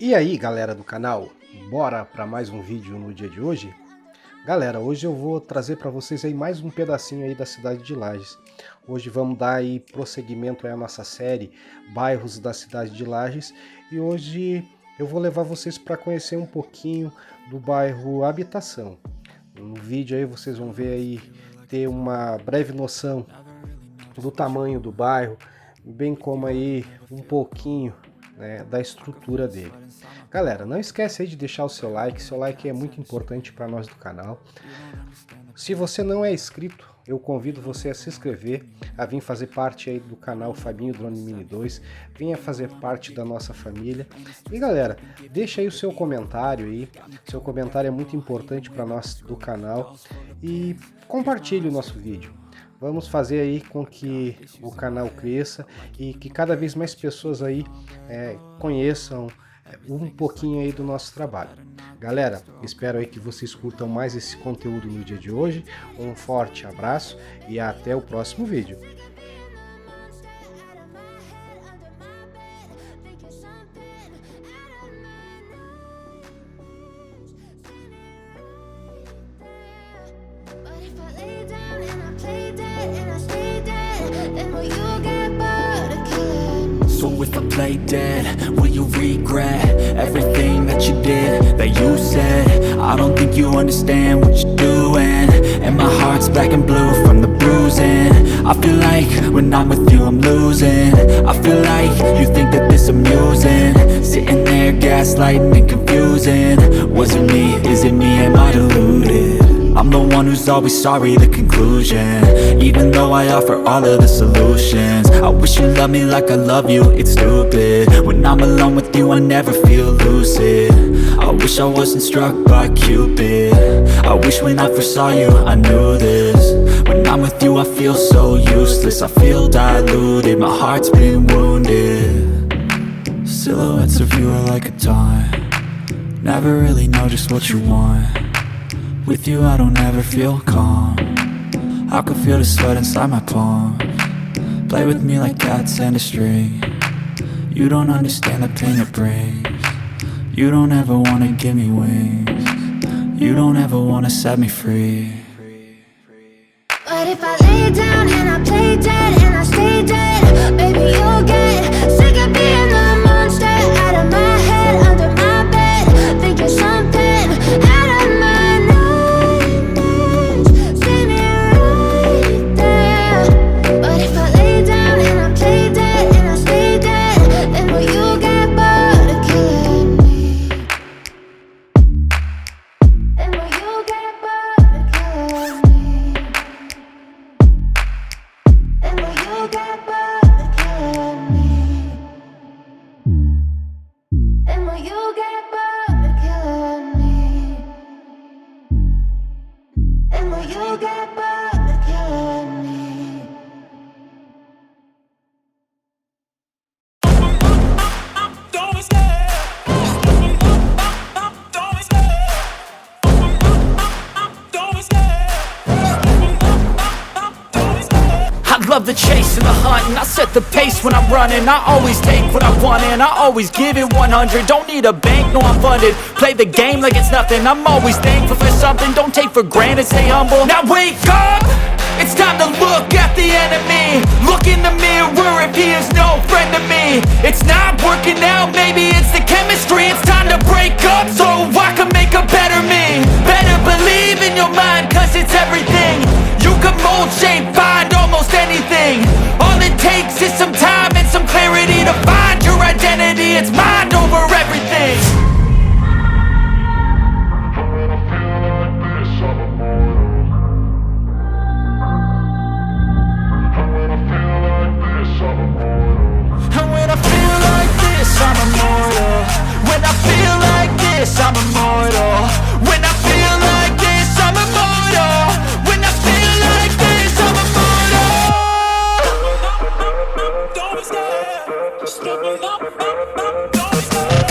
E aí galera do canal, bora para mais um vídeo no dia de hoje? Galera, hoje eu vou trazer para vocês aí mais um pedacinho aí da cidade de Lages. Hoje vamos dar aí prosseguimento aí à nossa série Bairros da cidade de Lages. E hoje eu vou levar vocês para conhecer um pouquinho do bairro Habitação. No vídeo aí vocês vão ver aí, ter uma breve noção do tamanho do bairro, bem como aí um pouquinho da estrutura dele. Galera, não esquece aí de deixar o seu like é muito importante para nós do canal. Se você não é inscrito, eu convido você a se inscrever, a vir fazer parte aí do canal Fabinho Drone Mini 2, venha fazer parte da nossa família. E galera, deixa aí o seu comentário aí, seu comentário é muito importante para nós do canal, e compartilhe o nosso vídeo. Vamos fazer aí com que o canal cresça e que cada vez mais pessoas aí conheçam um pouquinho aí do nosso trabalho. Galera, espero aí que vocês curtam mais esse conteúdo no dia de hoje. Um forte abraço e até o próximo vídeo. So if I play dead, will you regret everything that you did, that you said? I don't think you understand what you're doing, and my heart's black and blue from the bruising. I feel like when I'm with you I'm losing. I feel like you think that this amusing, sitting there gaslighting and confusing. Was it me? Is it me? Am I deluded? I'm the one who's always sorry, the conclusion. Even though I offer all of the solutions, I wish you loved me like I love you, it's stupid. When I'm alone with you I never feel lucid. I wish I wasn't struck by Cupid. I wish when I first saw you I knew this. When I'm with you I feel so useless, I feel diluted, my heart's been wounded. Silhouettes of you are like a taunt, never really know just what you want. With you I don't ever feel calm, I can feel the sweat inside my palms. Play with me like cats and a string. You don't understand the pain it brings. You don't ever wanna give me wings. You don't ever wanna set me free. But if I lay down and I play dead and I stay dead, baby you'll get sick of being the monster out of my head, under my bed, thinking something out of my nightmares. See me right there. But if I lay down and I play dead and I stay dead, then will you get bored of killing me? Then will you get bored of killing me? And will you get bored of killing me? And will you get bored of killing me? And will you get bored of killing me? I love the chase and the hunt, and I set the pace when I'm running. I always take what I want and I always give it 100. Don't need a bank, no I'm funded. Play the game like it's nothing, I'm always thankful for something. Don't take for granted, stay humble. Now wake up, it's time to look at the enemy. Look in the mirror if he is no friend to me. It's not working out, maybe it's the chemistry. It's time to break up so I can make a better me. Better believe in your mind, cause it's everything. You can mold, shape, find almost anything. All it takes is some time and some clarity to find your identity. It's mind over everything. And when I feel like this, I'm immortal. When I feel like this, I'm immortal. When I feel like this, I'm immortal. When I feel like this, I'm immortal. Don't be scared. Just give me up. Don't be scared.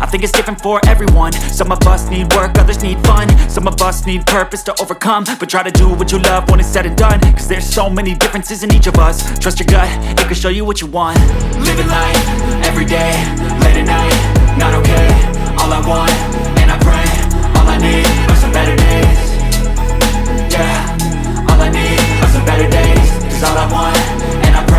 I think it's different for everyone. Some of us need work, others need fun. Some of us need purpose to overcome. But try to do what you love when it's said and done, cause there's so many differences in each of us. Trust your gut, it can show you what you want. Living life, everyday, late at night, not okay. All I want